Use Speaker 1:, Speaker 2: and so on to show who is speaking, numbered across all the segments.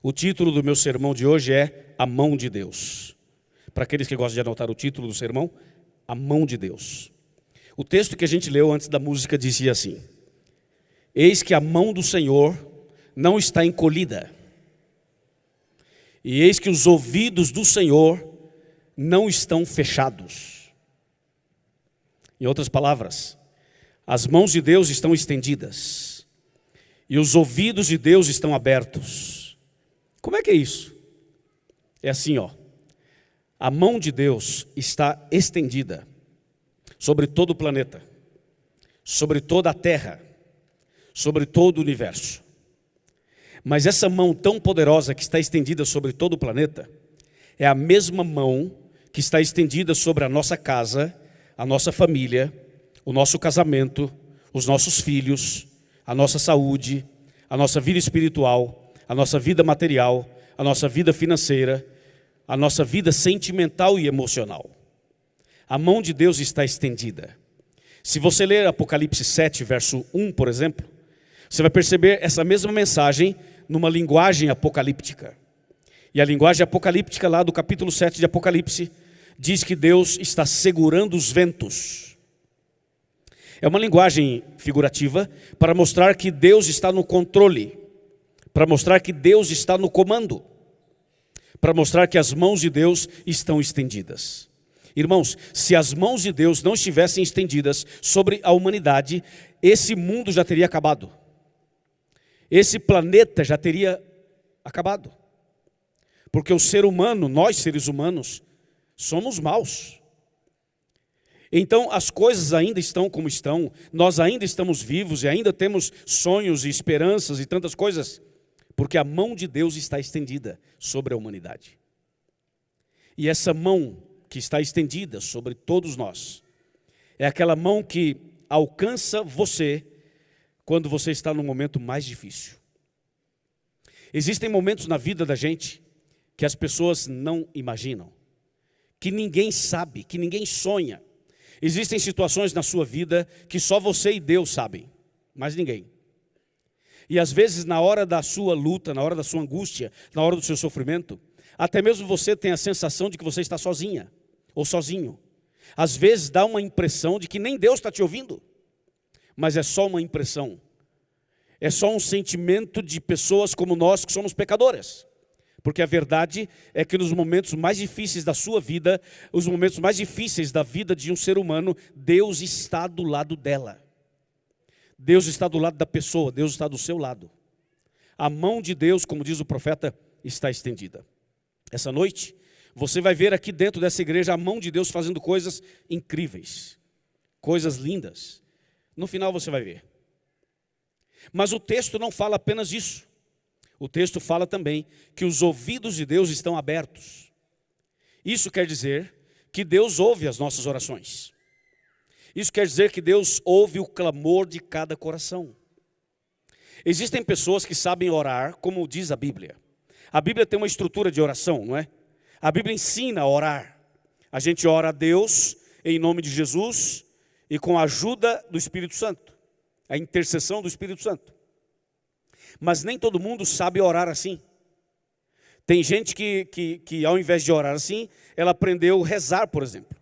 Speaker 1: O título do meu sermão de hoje é A Mão de Deus. Para aqueles que gostam de anotar o título do sermão, A Mão de Deus. O texto que a gente leu antes da música dizia assim: eis que a mão do Senhor não está encolhida, e eis que os ouvidos do Senhor não estão fechados. Em outras palavras, as mãos de Deus estão estendidas, e os ouvidos de Deus estão abertos. Como é que é isso? É assim, ó. A mão de Deus está estendida sobre todo o planeta, sobre toda a terra, sobre todo o universo. Mas essa mão tão poderosa que está estendida sobre todo o planeta é a mesma mão que está estendida sobre a nossa casa, a nossa família, o nosso casamento, os nossos filhos, a nossa saúde, a nossa vida espiritual, a nossa vida material, a nossa vida financeira, a nossa vida sentimental e emocional. A mão de Deus está estendida. Se você ler Apocalipse 7, verso 1, por exemplo, você vai perceber essa mesma mensagem numa linguagem apocalíptica. E a linguagem apocalíptica lá do capítulo 7 de Apocalipse diz que Deus está segurando os ventos. É uma linguagem figurativa para mostrar que Deus está no controle, para mostrar que Deus está no comando, para mostrar que as mãos de Deus estão estendidas. Irmãos, se as mãos de Deus não estivessem estendidas sobre a humanidade, esse mundo já teria acabado. Esse planeta já teria acabado. Porque o ser humano, nós seres humanos, somos maus. Então as coisas ainda estão como estão, nós ainda estamos vivos e ainda temos sonhos e esperanças e tantas coisas, porque a mão de Deus está estendida sobre a humanidade. E essa mão que está estendida sobre todos nós é aquela mão que alcança você quando você está no momento mais difícil. Existem momentos na vida da gente que as pessoas não imaginam, que ninguém sabe, que ninguém sonha. Existem situações na sua vida que só você e Deus sabem, mas ninguém. E às vezes na hora da sua luta, na hora da sua angústia, na hora do seu sofrimento, até mesmo você tem a sensação de que você está sozinha ou sozinho. Às vezes dá uma impressão de que nem Deus está te ouvindo, mas é só uma impressão. É só um sentimento de pessoas como nós que somos pecadoras. Porque a verdade é que nos momentos mais difíceis da sua vida, os momentos mais difíceis da vida de um ser humano, Deus está do lado dela. Deus está do lado da pessoa, Deus está do seu lado. A mão de Deus, como diz o profeta, está estendida. Essa noite, você vai ver aqui dentro dessa igreja a mão de Deus fazendo coisas incríveis, coisas lindas. No final você vai ver. Mas o texto não fala apenas isso. O texto fala também que os ouvidos de Deus estão abertos. Isso quer dizer que Deus ouve as nossas orações. Isso quer dizer que Deus ouve o clamor de cada coração. Existem pessoas que sabem orar, como diz a Bíblia. A Bíblia tem uma estrutura de oração, não é? A Bíblia ensina a orar. A gente ora a Deus em nome de Jesus e com a ajuda do Espírito Santo, a intercessão do Espírito Santo. Mas nem todo mundo sabe orar assim. Tem gente que ao invés de orar assim, ela aprendeu a rezar, por exemplo.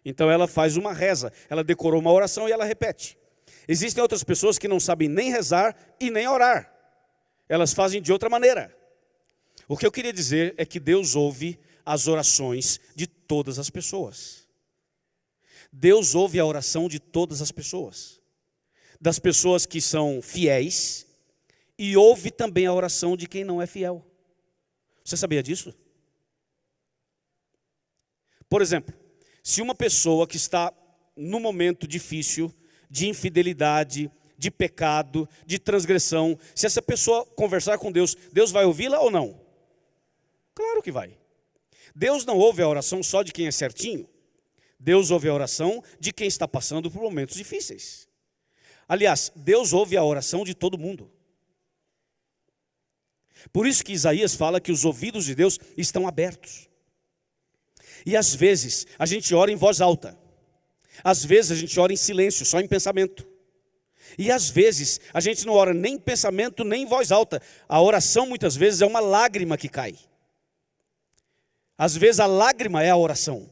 Speaker 1: Então ela faz uma reza, ela decorou uma oração e ela repete. Existem outras pessoas que não sabem nem rezar e nem orar. Elas fazem de outra maneira. O que eu queria dizer é que Deus ouve as orações de todas as pessoas. Deus ouve a oração de todas as pessoas. Das pessoas que são fiéis e ouve também a oração de quem não é fiel. Você sabia disso? Por exemplo, se uma pessoa que está num momento difícil, de infidelidade, de pecado, de transgressão, se essa pessoa conversar com Deus, Deus vai ouvi-la ou não? Claro que vai. Deus não ouve a oração só de quem é certinho. Deus ouve a oração de quem está passando por momentos difíceis. Aliás, Deus ouve a oração de todo mundo. Por isso que Isaías fala que os ouvidos de Deus estão abertos. E às vezes a gente ora em voz alta. Às vezes a gente ora em silêncio, só em pensamento. E às vezes, a gente não ora nem em pensamento, nem em voz alta. A oração muitas vezes é uma lágrima que cai. Às vezes a lágrima é a oração.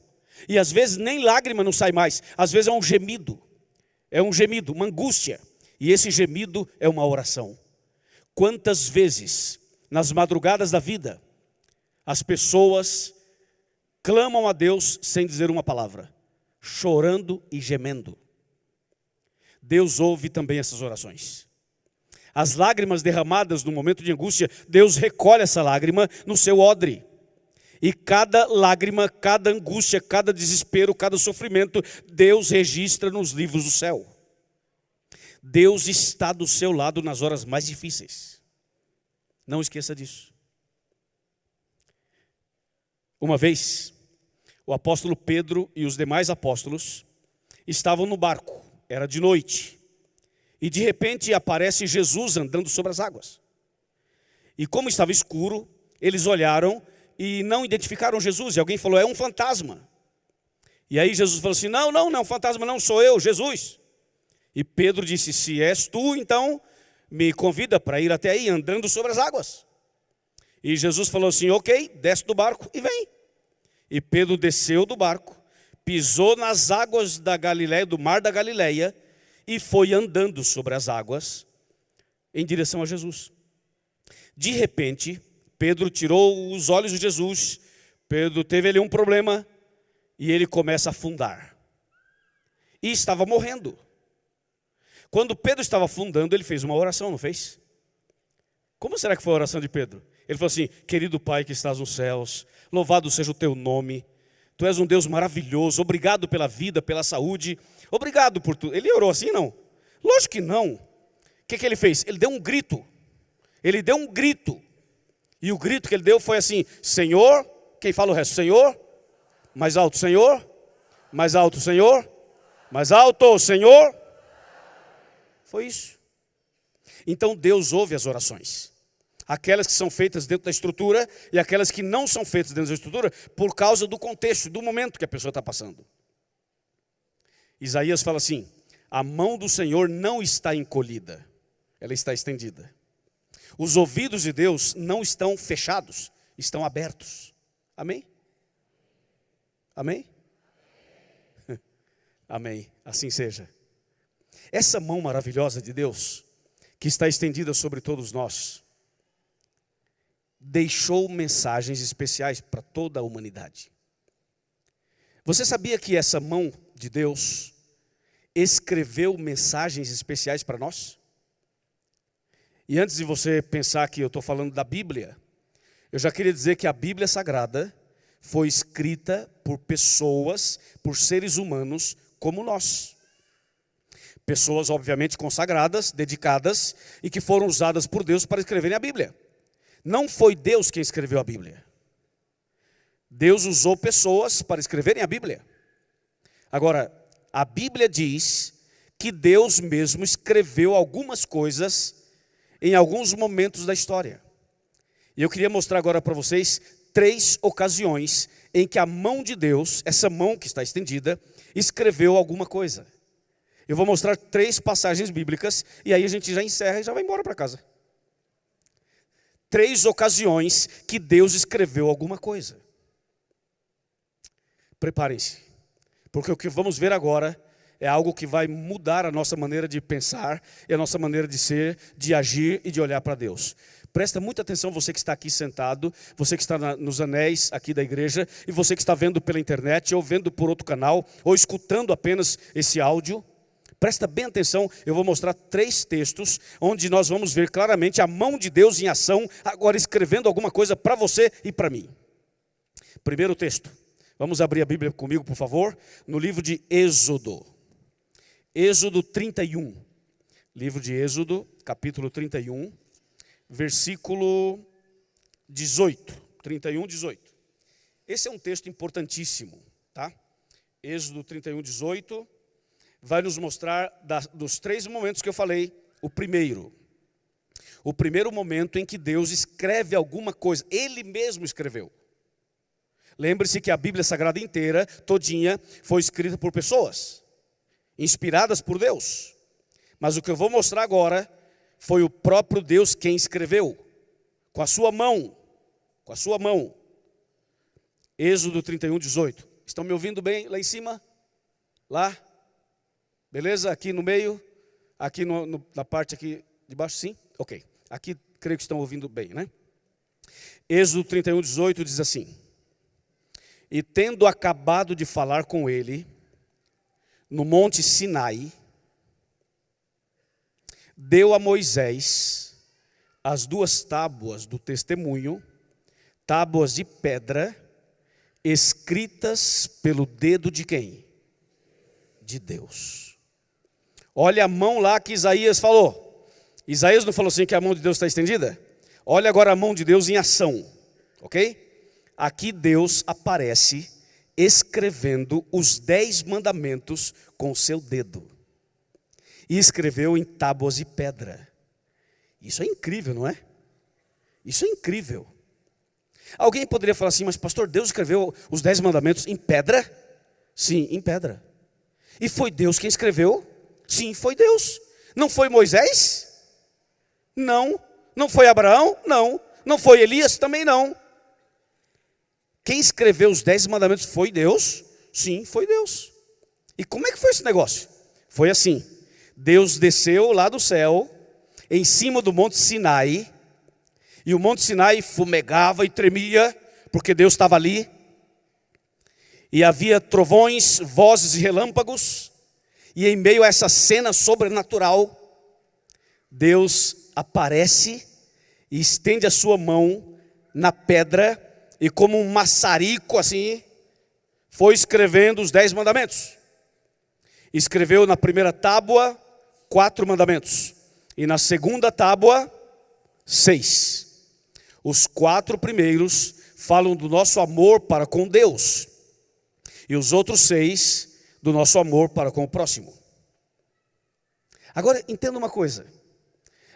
Speaker 1: E às vezes nem lágrima não sai mais. Às vezes é um gemido. É um gemido, uma angústia. E esse gemido é uma oração. Quantas vezes, nas madrugadas da vida, as pessoas clamam a Deus sem dizer uma palavra, chorando e gemendo. Deus ouve também essas orações. As lágrimas derramadas no momento de angústia, Deus recolhe essa lágrima no seu odre. E cada lágrima, cada angústia, cada desespero, cada sofrimento, Deus registra nos livros do céu. Deus está do seu lado nas horas mais difíceis. Não esqueça disso. Uma vez, o apóstolo Pedro e os demais apóstolos estavam no barco. Era de noite, e de repente aparece Jesus andando sobre as águas. E como estava escuro, eles olharam e não identificaram Jesus. E alguém falou, é um fantasma. E aí Jesus falou assim, não é um fantasma, não, sou eu, Jesus. E Pedro disse, se és tu, então me convida para ir até aí, andando sobre as águas. E Jesus falou assim, ok, desce do barco e vem. E Pedro desceu do barco, pisou nas águas da Galileia, do mar da Galileia, e foi andando sobre as águas em direção a Jesus. De repente, Pedro tirou os olhos de Jesus. Pedro teve ali um problema e ele começa a afundar. E estava morrendo. Quando Pedro estava afundando, ele fez uma oração, não fez? Como será que foi a oração de Pedro? Ele falou assim, querido Pai que estás nos céus, louvado seja o teu nome. Tu és um Deus maravilhoso, obrigado pela vida, pela saúde, obrigado por tudo. Ele orou assim, não? Lógico que não. O que ele fez? Ele deu um grito. Ele deu um grito. E o grito que ele deu foi assim, Senhor, quem fala o resto? Senhor, mais alto, Senhor, mais alto, Senhor, mais alto, Senhor. Foi isso. Então Deus ouve as orações. Aquelas que são feitas dentro da estrutura e aquelas que não são feitas dentro da estrutura por causa do contexto, do momento que a pessoa está passando. Isaías fala assim, a mão do Senhor não está encolhida, ela está estendida. Os ouvidos de Deus não estão fechados, estão abertos. Amém? Amém? Amém, assim seja. Essa mão maravilhosa de Deus, que está estendida sobre todos nós, deixou mensagens especiais para toda a humanidade. Você sabia que essa mão de Deus escreveu mensagens especiais para nós? E antes de você pensar que eu estou falando da Bíblia, eu já queria dizer que a Bíblia Sagrada foi escrita por pessoas, por seres humanos como nós. Pessoas obviamente consagradas, dedicadas e que foram usadas por Deus para escreverem a Bíblia. Não foi Deus quem escreveu a Bíblia. Deus usou pessoas para escreverem a Bíblia. Agora, a Bíblia diz que Deus mesmo escreveu algumas coisas em alguns momentos da história. E eu queria mostrar agora para vocês 3 ocasiões em que a mão de Deus, essa mão que está estendida, escreveu alguma coisa. Eu vou mostrar 3 passagens bíblicas e aí a gente já encerra e já vai embora para casa. 3 ocasiões que Deus escreveu alguma coisa. Preparem-se, porque o que vamos ver agora é algo que vai mudar a nossa maneira de pensar e a nossa maneira de ser, de agir e de olhar para Deus. Presta muita atenção, você que está aqui sentado, você que está nos anéis aqui da igreja e você que está vendo pela internet ou vendo por outro canal ou escutando apenas esse áudio. Presta bem atenção, eu vou mostrar 3 textos onde nós vamos ver claramente a mão de Deus em ação, agora escrevendo alguma coisa para você e para mim. Primeiro texto, vamos abrir a Bíblia comigo, por favor, no livro de Êxodo. Êxodo 31, livro de Êxodo, capítulo 31, versículo 18, 31, 18. Esse é um texto importantíssimo, tá? Êxodo 31, 18. Vai nos mostrar dos 3 momentos que eu falei, o primeiro momento em que Deus escreve alguma coisa, Ele mesmo escreveu. Lembre-se que a Bíblia Sagrada inteira, todinha, foi escrita por pessoas, inspiradas por Deus. Mas o que eu vou mostrar agora foi o próprio Deus quem escreveu, com a sua mão, com a sua mão. Êxodo 31:18. Estão me ouvindo bem lá em cima? Lá? Beleza? Aqui no meio? Aqui na parte aqui de baixo, sim? Ok. Aqui creio que estão ouvindo bem, né? Êxodo 31:18 diz assim: E tendo acabado de falar com ele, no monte Sinai, deu a Moisés as 2 tábuas do testemunho, tábuas de pedra, escritas pelo dedo de quem? De Deus. Olha a mão lá que Isaías falou. Isaías não falou assim que a mão de Deus está estendida? Olha agora a mão de Deus em ação, ok? Aqui Deus aparece escrevendo os 10 mandamentos com o seu dedo. E escreveu em tábuas de pedra. Isso é incrível, não é? Isso é incrível. Alguém poderia falar assim, mas pastor, Deus escreveu os 10 mandamentos em pedra? Sim, em pedra. E foi Deus quem escreveu? Sim, foi Deus. Não foi Moisés? Não. Não foi Abraão? Não. Não foi Elias? Também não. Quem escreveu os 10 mandamentos foi Deus? Sim, foi Deus. E como é que foi esse negócio? Foi assim: Deus desceu lá do céu, em cima do monte Sinai, e o monte Sinai fumegava e tremia, porque Deus estava ali, e havia trovões, vozes e relâmpagos, e em meio a essa cena sobrenatural, Deus aparece e estende a sua mão na pedra, e como um maçarico assim, foi escrevendo os 10 mandamentos. Escreveu na primeira tábua 4 mandamentos, e na segunda tábua 6. Os 4 primeiros falam do nosso amor para com Deus, e os outros 6 do nosso amor para com o próximo. Agora entenda uma coisa.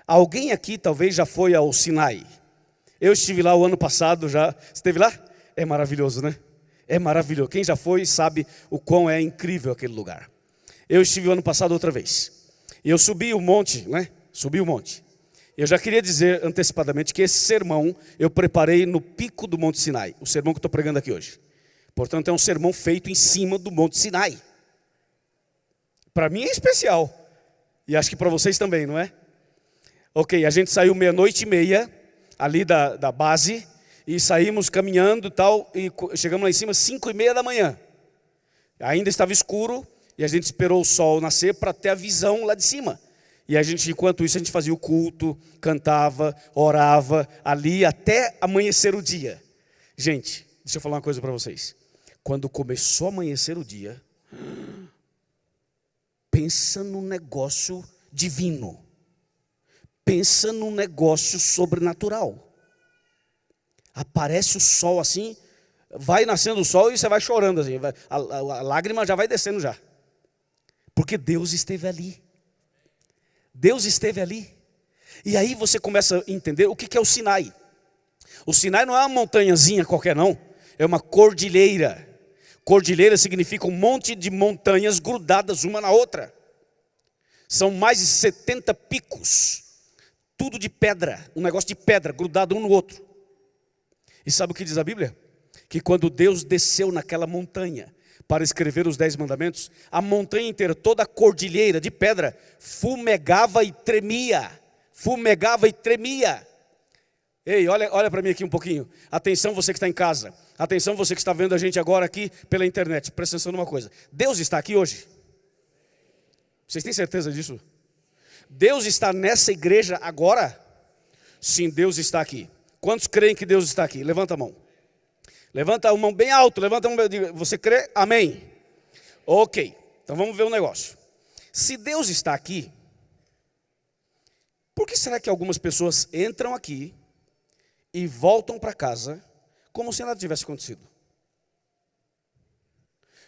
Speaker 1: Alguém aqui talvez já foi ao Sinai. Eu estive lá o ano passado já. Você esteve lá? É maravilhoso, né? É maravilhoso. Quem já foi sabe o quão é incrível aquele lugar. Eu estive o ano passado outra vez. E eu subi o monte, né? Subi o monte. Eu já queria dizer antecipadamente que esse sermão eu preparei no pico do Monte Sinai. O sermão que eu estou pregando aqui hoje. Portanto, é um sermão feito em cima do Monte Sinai. Para mim é especial. E acho que para vocês também, não é? Ok, a gente saiu 00:30 ali da base. E saímos caminhando e tal. E chegamos lá em cima 5:30 da manhã. Ainda estava escuro. E a gente esperou o sol nascer para ter a visão lá de cima. E a gente, enquanto isso, a gente fazia o culto, cantava, orava ali até amanhecer o dia. Gente, deixa eu falar uma coisa para vocês. Quando começou a amanhecer o dia, pensa num negócio divino. Pensa num negócio sobrenatural. Aparece o sol assim, vai nascendo o sol e você vai chorando assim. A lágrima já vai descendo já. Porque Deus esteve ali. Deus esteve ali. E aí você começa a entender o que é o Sinai. O Sinai não é uma montanhazinha qualquer não. É uma cordilheira. Cordilheira significa um monte de montanhas grudadas uma na outra. São mais de 70 picos. Tudo de pedra. Um negócio de pedra grudado um no outro. E sabe o que diz a Bíblia? Que quando Deus desceu naquela montanha para escrever os 10 mandamentos, a montanha inteira, toda a cordilheira de pedra, fumegava e tremia. Fumegava e tremia. Ei, olha para mim aqui um pouquinho. Atenção você que está em casa. Atenção você que está vendo a gente agora aqui pela internet. Presta atenção numa coisa. Deus está aqui hoje? Vocês têm certeza disso? Deus está nessa igreja agora? Sim, Deus está aqui. Quantos creem que Deus está aqui? Levanta a mão. Levanta a mão bem alto. Levanta a mão. Você crê? Amém. Ok. Então vamos ver um negócio. Se Deus está aqui, por que será que algumas pessoas entram aqui e voltam para casa como se nada tivesse acontecido?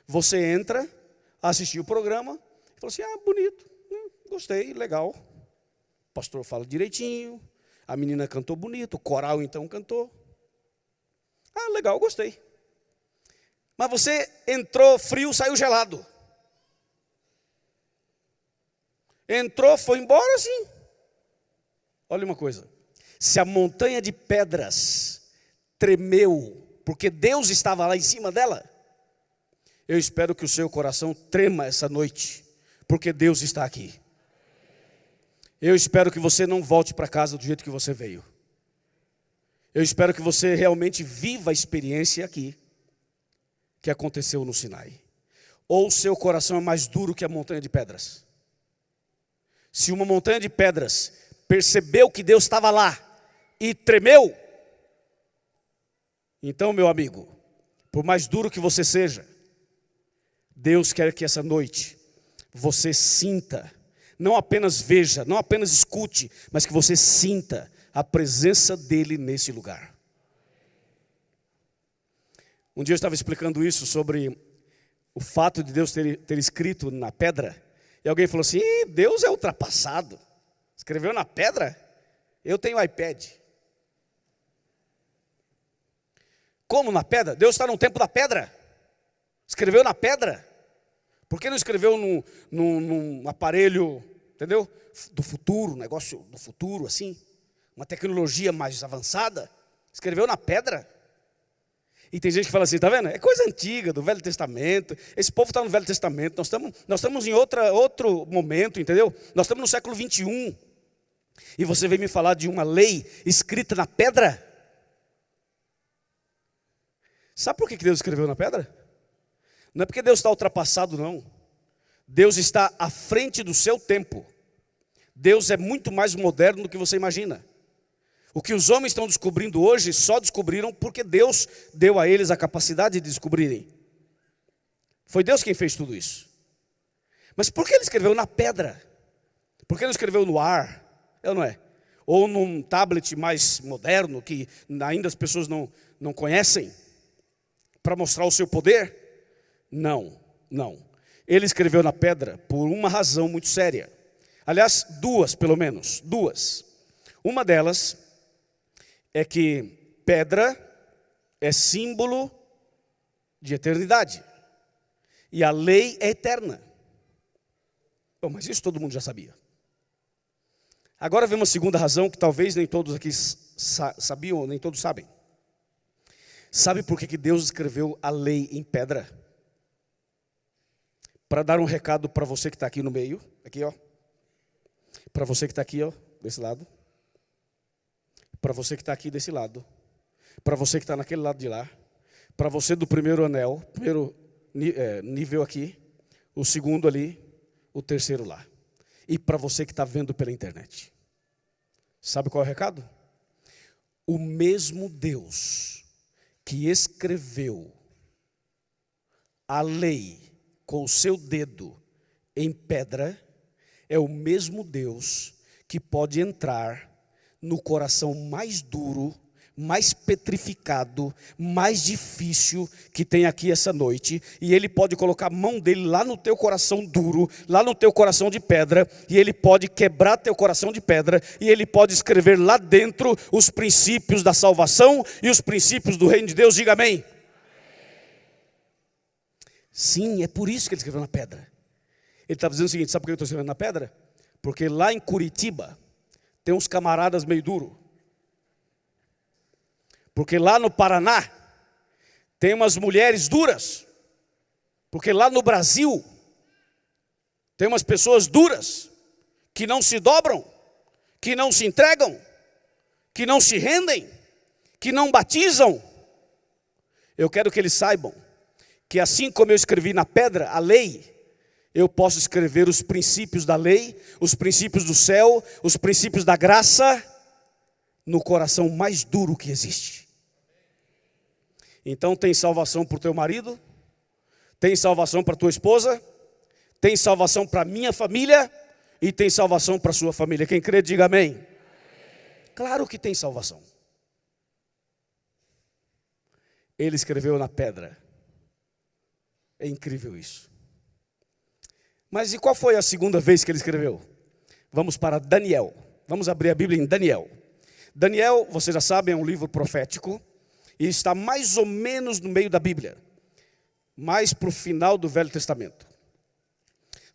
Speaker 1: Você entra, assistiu o programa, e fala assim, bonito, gostei, legal. O pastor fala direitinho, a menina cantou bonito, o coral então cantou. Legal, gostei. Mas você entrou frio, saiu gelado. Entrou, foi embora assim. Olha uma coisa. Se a montanha de pedras tremeu, porque Deus estava lá em cima dela, eu espero que o seu coração trema essa noite, porque Deus está aqui. Eu espero que você não volte para casa do jeito que você veio. Eu espero que você realmente viva a experiência aqui, que aconteceu no Sinai. Ou o seu coração é mais duro que a montanha de pedras? Se uma montanha de pedras percebeu que Deus estava lá e tremeu, então, meu amigo, por mais duro que você seja, Deus quer que essa noite você sinta, não apenas veja, não apenas escute, mas que você sinta a presença dele nesse lugar. Um dia eu estava explicando isso sobre o fato de Deus ter escrito na pedra, e alguém falou assim: Deus é ultrapassado, escreveu na pedra? Eu tenho iPad. Como na pedra? Deus está no tempo da pedra, escreveu na pedra. Por que não escreveu num aparelho, entendeu? Do futuro, negócio do futuro assim, uma tecnologia mais avançada? Escreveu na pedra. E tem gente que fala assim, tá vendo? É coisa antiga, do Velho Testamento. Esse povo está no Velho Testamento. Nós estamos em outro momento, entendeu? Nós estamos no século 21. E você vem me falar de uma lei escrita na pedra? Sabe por que Deus escreveu na pedra? Não é porque Deus está ultrapassado, não. Deus está à frente do seu tempo. Deus é muito mais moderno do que você imagina. O que os homens estão descobrindo hoje, só descobriram porque Deus deu a eles a capacidade de descobrirem. Foi Deus quem fez tudo isso. Mas por que ele escreveu na pedra? Por que não escreveu no ar? É ou não é? Ou num tablet mais moderno, que ainda as pessoas não conhecem, para mostrar o seu poder? Não. Ele escreveu na pedra por uma razão muito séria. Aliás, duas pelo menos, duas. Uma delas é que pedra é símbolo de eternidade. E a lei é eterna. Bom, mas isso todo mundo já sabia. Agora vem uma segunda razão que talvez nem todos aqui sabiam, ou nem todos sabem. Sabe por que Deus escreveu a lei em pedra? Para dar um recado para você que está aqui no meio, aqui ó. Para você que está aqui ó, desse lado. Para você que está aqui desse lado. Para você que está naquele lado de lá. Para você do primeiro anel, primeiro nível aqui. O segundo ali, o terceiro lá. E para você que está vendo pela internet. Sabe qual é o recado? O mesmo Deus que escreveu a lei com o seu dedo em pedra, é o mesmo Deus que pode entrar no coração mais duro, mais petrificado, mais difícil que tem aqui essa noite, e ele pode colocar a mão dele lá no teu coração duro, lá no teu coração de pedra, e ele pode quebrar teu coração de pedra, e ele pode escrever lá dentro os princípios da salvação e os princípios do reino de Deus. Diga amém. Sim, é por isso que ele escreveu na pedra. Ele está dizendo o seguinte: sabe por que eu estou escrevendo na pedra? Porque lá em Curitiba tem uns camaradas meio duro. Porque lá no Paraná tem umas mulheres duras. Porque lá no Brasil tem umas pessoas duras que não se dobram, que não se entregam, que não se rendem, que não batizam. Eu quero que eles saibam que assim como eu escrevi na pedra a lei, eu posso escrever os princípios da lei, os princípios do céu, os princípios da graça no coração mais duro que existe. Então tem salvação para o teu marido, tem salvação para a tua esposa, tem salvação para a minha família e tem salvação para a sua família. Quem crê, diga amém. Claro que tem salvação. Ele escreveu na pedra. É incrível isso. Mas e qual foi a segunda vez que ele escreveu? Vamos para Daniel. Vamos abrir a Bíblia em Daniel. Daniel, vocês já sabem, é um livro profético e está mais ou menos no meio da Bíblia, mais para o final do Velho Testamento.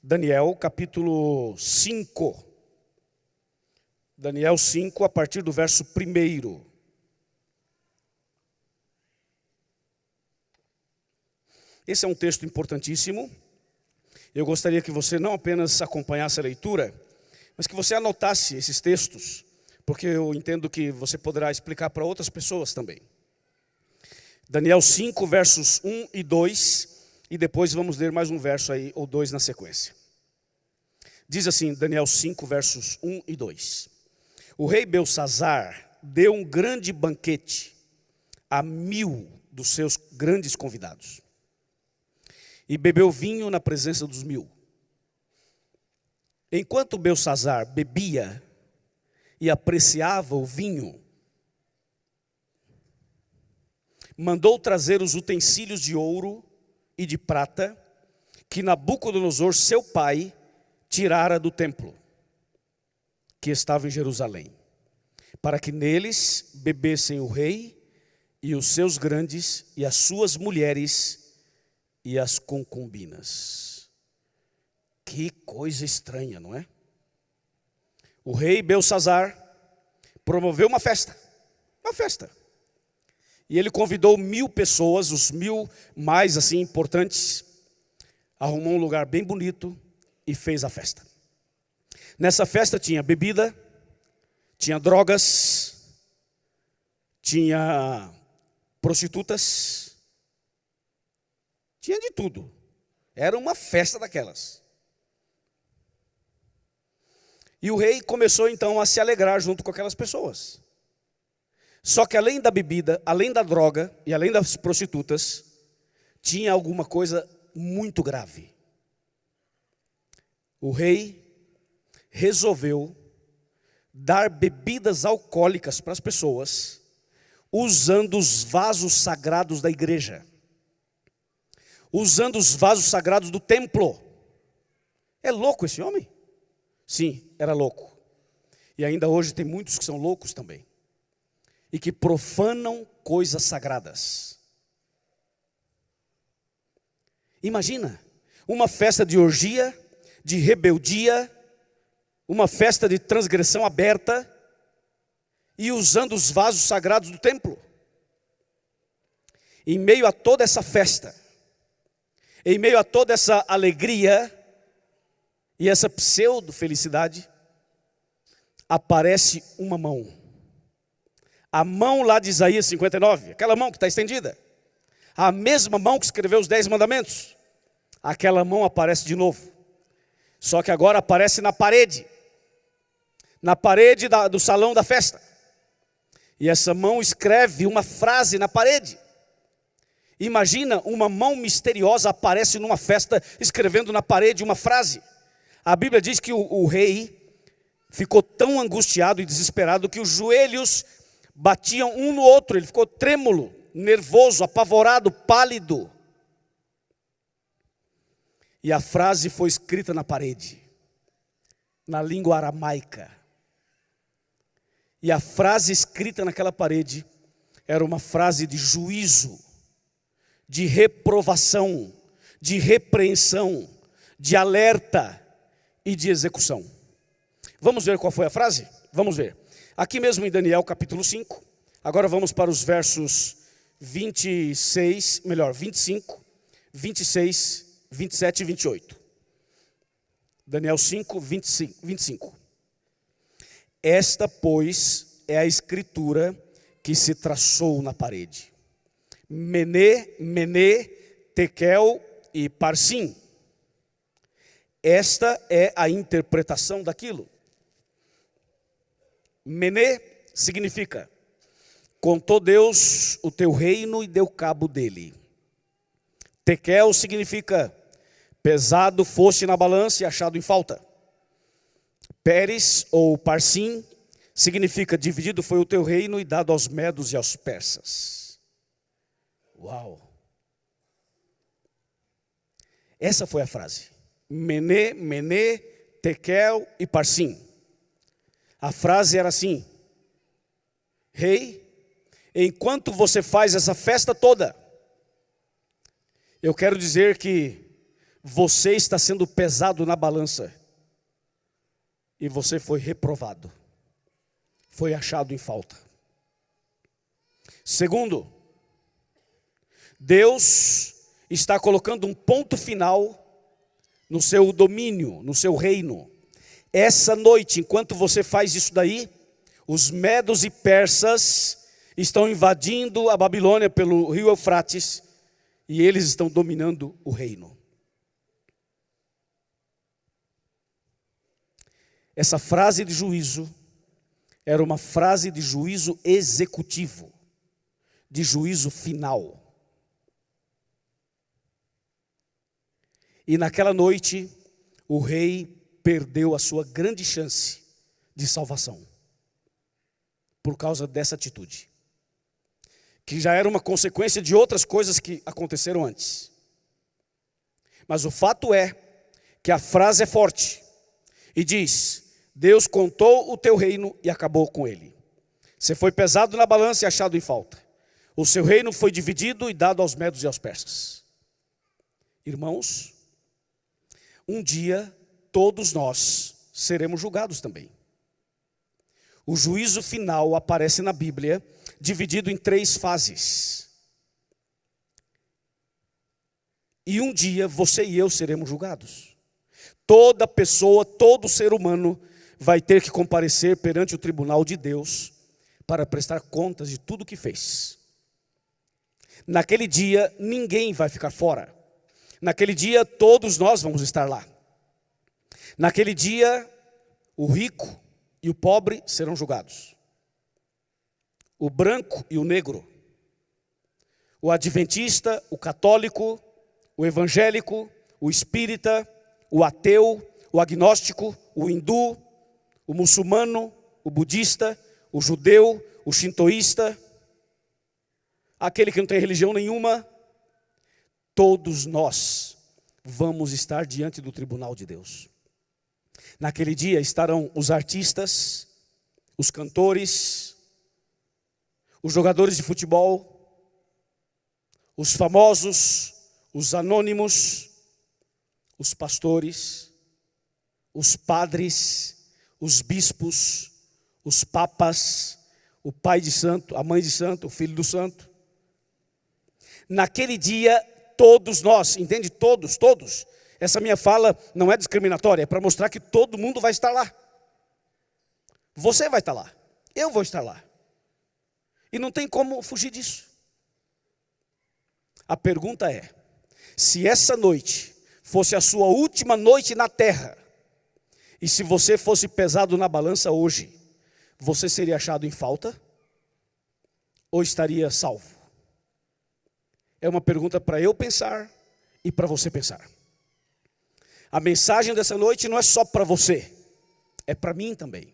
Speaker 1: Daniel capítulo 5. Daniel 5, a partir do verso 1. Esse é um texto importantíssimo. Eu gostaria que você não apenas acompanhasse a leitura, mas que você anotasse esses textos, porque eu entendo que você poderá explicar para outras pessoas também. Daniel 5, versos 1 e 2, e depois vamos ler mais um verso aí, ou dois na sequência. Diz assim, Daniel 5, versos 1 e 2. O rei Belsazar deu um grande banquete a 1000 dos seus grandes convidados, e bebeu vinho na presença dos 1000. Enquanto Belsazar bebia e apreciava o vinho, mandou trazer os utensílios de ouro e de prata que Nabucodonosor, seu pai, tirara do templo, que estava em Jerusalém, para que neles bebessem o rei e os seus grandes e as suas mulheres e as concubinas. Que coisa estranha, não é? O rei Belsazar promoveu uma festa. E ele convidou 1000 pessoas, os 1000 mais assim importantes, arrumou um lugar bem bonito e fez a festa. Nessa festa tinha bebida, tinha drogas, tinha prostitutas, tinha de tudo. Era uma festa daquelas. E o rei começou então a se alegrar junto com aquelas pessoas. Só que além da bebida, além da droga e além das prostitutas, tinha alguma coisa muito grave. O rei resolveu dar bebidas alcoólicas para as pessoas, usando os vasos sagrados da igreja, usando os vasos sagrados do templo. É louco esse homem? Sim, era louco. E ainda hoje tem muitos que são loucos também, e que profanam coisas sagradas. Imagina, uma festa de orgia, de rebeldia, uma festa de transgressão aberta, e usando os vasos sagrados do templo. Em meio a toda essa festa, em meio a toda essa alegria e essa pseudo-felicidade, aparece uma mão. A mão lá de Isaías 59, aquela mão que está estendida. A mesma mão que escreveu os 10 mandamentos. Aquela mão aparece de novo. Só que agora aparece na parede. Na parede do salão da festa. E essa mão escreve uma frase na parede. Imagina, uma mão misteriosa aparece numa festa escrevendo na parede uma frase. A Bíblia diz que o rei ficou tão angustiado e desesperado que os joelhos batiam um no outro. Ele ficou trêmulo, nervoso, apavorado, pálido. E a frase foi escrita na parede, na língua aramaica. E a frase escrita naquela parede era uma frase de juízo, de reprovação, de repreensão, de alerta e de execução. Vamos ver qual foi a frase? Vamos ver. Aqui mesmo em Daniel capítulo 5, agora vamos para os versos 25, 26, 27 e 28. Daniel 5, 25. Esta, pois, é a escritura que se traçou na parede. Mené, Tekel e Parsim. Esta é a interpretação daquilo. Mené significa: contou Deus o teu reino e deu cabo dele. Tekel significa: pesado foste na balança e achado em falta. Pérez ou Parsim significa: dividido foi o teu reino e dado aos medos e aos persas. Uau! Essa foi a frase. Mené, Tekel e Parsim. A frase era assim: rei, enquanto você faz essa festa toda, eu quero dizer que você está sendo pesado na balança e você foi reprovado, foi achado em falta. Segundo, Deus está colocando um ponto final no seu domínio, no seu reino. Essa noite, enquanto você faz isso daí, os medos e persas estão invadindo a Babilônia pelo rio Eufrates e eles estão dominando o reino. Essa frase de juízo era uma frase de juízo executivo, de juízo final. E naquela noite, o rei perdeu a sua grande chance de salvação, por causa dessa atitude, que já era uma consequência de outras coisas que aconteceram antes. Mas o fato é que a frase é forte e diz: Deus contou o teu reino e acabou com ele. Você foi pesado na balança e achado em falta. O seu reino foi dividido e dado aos medos e aos persas. Irmãos, um dia todos nós seremos julgados também. O juízo final aparece na Bíblia dividido em 3 fases. E um dia você e eu seremos julgados. Toda pessoa, todo ser humano vai ter que comparecer perante o tribunal de Deus para prestar contas de tudo que fez. Naquele dia ninguém vai ficar fora. Naquele dia todos nós vamos estar lá. Naquele dia o rico e o pobre serão julgados. O branco e o negro. O adventista, o católico, o evangélico, o espírita, o ateu, o agnóstico, o hindu, o muçulmano, o budista, o judeu, o shintoísta, aquele que não tem religião nenhuma, todos nós vamos estar diante do tribunal de Deus. Naquele dia estarão os artistas, os cantores, os jogadores de futebol, os famosos, os anônimos, os pastores, os padres, os bispos, os papas, o pai de santo, a mãe de santo, o filho do santo. Naquele dia, todos nós, entende? Todos. Essa minha fala não é discriminatória, é para mostrar que todo mundo vai estar lá. Você vai estar lá, eu vou estar lá. E não tem como fugir disso. A pergunta é: se essa noite fosse a sua última noite na terra, e se você fosse pesado na balança hoje, você seria achado em falta? Ou estaria salvo? É uma pergunta para eu pensar e para você pensar. A mensagem dessa noite não é só para você, é para mim também.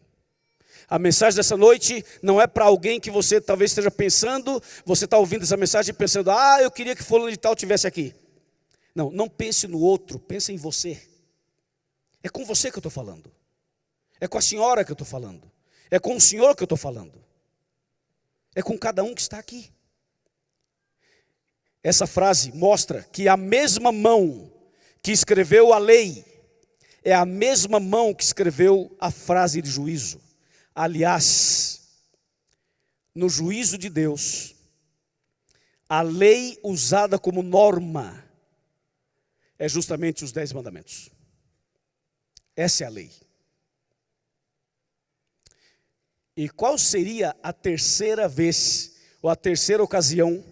Speaker 1: A mensagem dessa noite não é para alguém que você talvez esteja pensando, você está ouvindo essa mensagem pensando: eu queria que fulano de tal estivesse aqui. Não pense no outro, pense em você. É com você que eu estou falando. É com a senhora que eu estou falando. É com o senhor que eu estou falando. É com cada um que está aqui. Essa frase mostra que a mesma mão que escreveu a lei é a mesma mão que escreveu a frase de juízo. Aliás, no juízo de Deus, a lei usada como norma é justamente os 10 mandamentos. Essa é a lei. E qual seria a terceira vez, ou a terceira ocasião,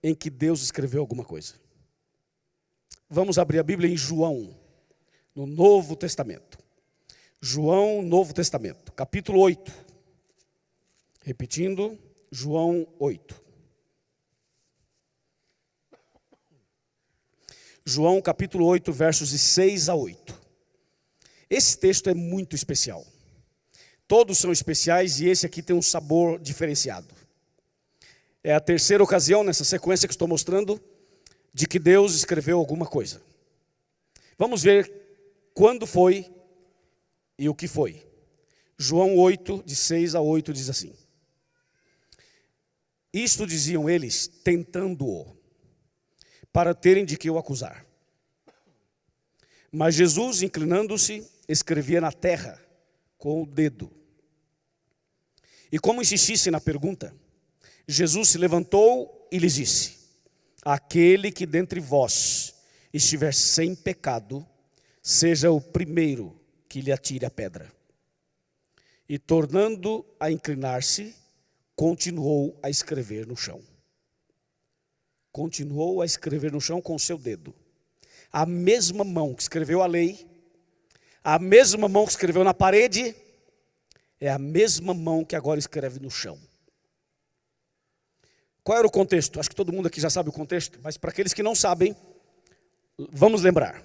Speaker 1: em que Deus escreveu alguma coisa? Vamos abrir a Bíblia em João, no Novo Testamento. João, Novo Testamento, capítulo 8. Repetindo, João 8. João capítulo 8, versos de 6 a 8. Esse texto é muito especial. Todos são especiais e esse aqui tem um sabor diferenciado. É a terceira ocasião nessa sequência que estou mostrando de que Deus escreveu alguma coisa. Vamos ver quando foi e o que foi. João 8, de 6 a 8 diz assim: Isto diziam eles, tentando-o, para terem de que o acusar. Mas Jesus, inclinando-se, escrevia na terra com o dedo. E como insistisse na pergunta, Jesus se levantou e lhes disse: aquele que dentre vós estiver sem pecado, seja o primeiro que lhe atire a pedra. E tornando a inclinar-se, continuou a escrever no chão. Continuou a escrever no chão com o seu dedo. A mesma mão que escreveu a lei, a mesma mão que escreveu na parede, é a mesma mão que agora escreve no chão. Qual era o contexto? Acho que todo mundo aqui já sabe o contexto, mas para aqueles que não sabem, vamos lembrar.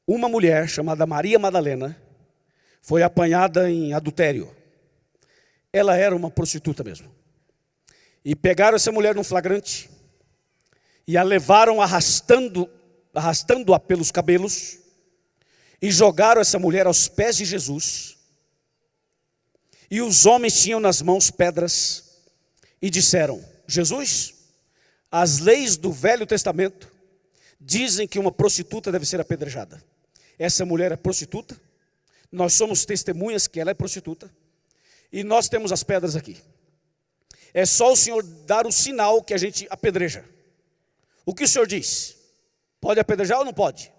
Speaker 1: Uma mulher chamada Maria Madalena foi apanhada em adultério. Ela era uma prostituta mesmo. E pegaram essa mulher num flagrante e a levaram arrastando-a pelos cabelos e jogaram essa mulher aos pés de Jesus. E os homens tinham nas mãos pedras e disseram: Jesus, as leis do Velho Testamento dizem que uma prostituta deve ser apedrejada. Essa mulher é prostituta, nós somos testemunhas que ela é prostituta, e nós temos as pedras aqui. É só o Senhor dar o sinal que a gente apedreja. O que o Senhor diz? Pode apedrejar ou não pode?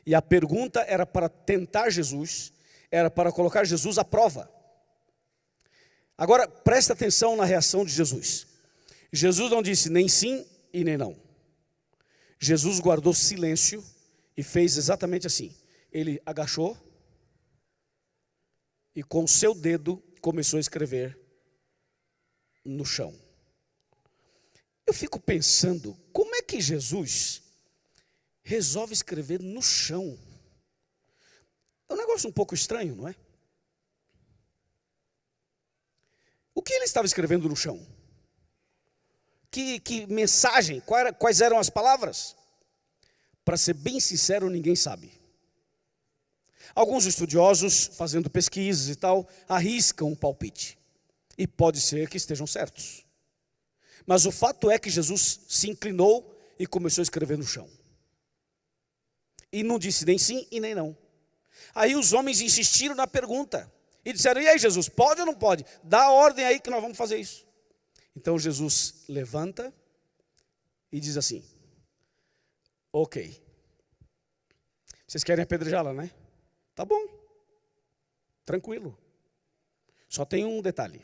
Speaker 1: E a pergunta era para tentar Jesus, era para colocar Jesus à prova. Agora, presta atenção na reação de Jesus. Jesus não disse nem sim e nem não. Jesus guardou silêncio e fez exatamente assim. Ele agachou e com o seu dedo começou a escrever no chão. Eu fico pensando, como é que Jesus resolve escrever no chão? É um negócio um pouco estranho, não é? O que ele estava escrevendo no chão? Que mensagem? Quais eram as palavras? Para ser bem sincero, ninguém sabe. Alguns estudiosos, fazendo pesquisas e tal, arriscam um palpite. E pode ser que estejam certos. Mas o fato é que Jesus se inclinou e começou a escrever no chão. E não disse nem sim e nem não. Aí os homens insistiram na pergunta. E disseram: e aí, Jesus, pode ou não pode? Dá a ordem aí que nós vamos fazer isso. Então Jesus levanta e diz assim: ok, vocês querem apedrejá-la, né? Tá bom, tranquilo. Só tem um detalhe.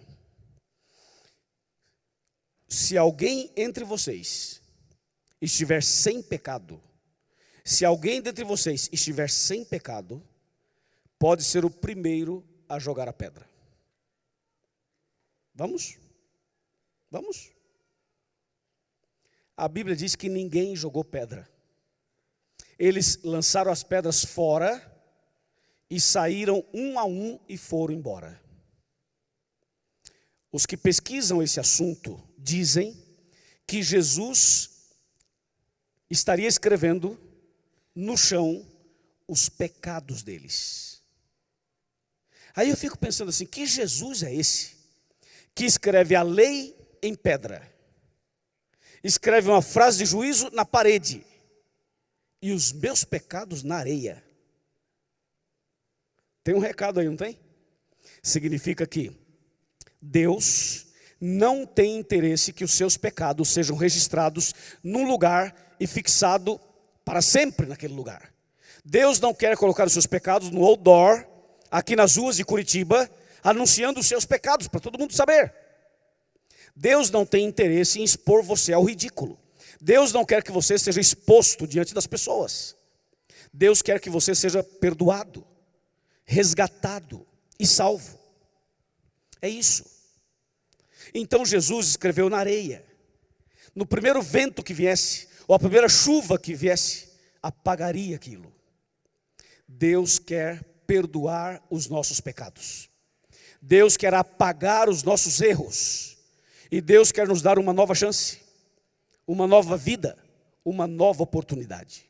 Speaker 1: Se alguém entre vocês estiver sem pecado, se alguém dentre vocês estiver sem pecado, pode ser o primeiro a jogar a pedra. Vamos? Vamos? A Bíblia diz que ninguém jogou pedra. Eles lançaram as pedras fora e saíram um a um e foram embora. Os que pesquisam esse assunto dizem que Jesus estaria escrevendo no chão os pecados deles. Aí eu fico pensando assim, que Jesus é esse que escreve a lei em pedra, escreve uma frase de juízo na parede e os meus pecados na areia? Tem um recado aí, não tem? Significa que Deus não tem interesse que os seus pecados sejam registrados num lugar e fixado para sempre naquele lugar. Deus não quer colocar os seus pecados no outdoor, aqui nas ruas de Curitiba, anunciando os seus pecados para todo mundo saber. Deus não tem interesse em expor você ao ridículo. Deus não quer que você seja exposto diante das pessoas. Deus quer que você seja perdoado, resgatado e salvo. É isso. Então Jesus escreveu na areia. No primeiro vento que viesse, ou a primeira chuva que viesse, apagaria aquilo. Deus quer perdoar os nossos pecados. Deus quer apagar os nossos erros. E Deus quer nos dar uma nova chance, uma nova vida, uma nova oportunidade.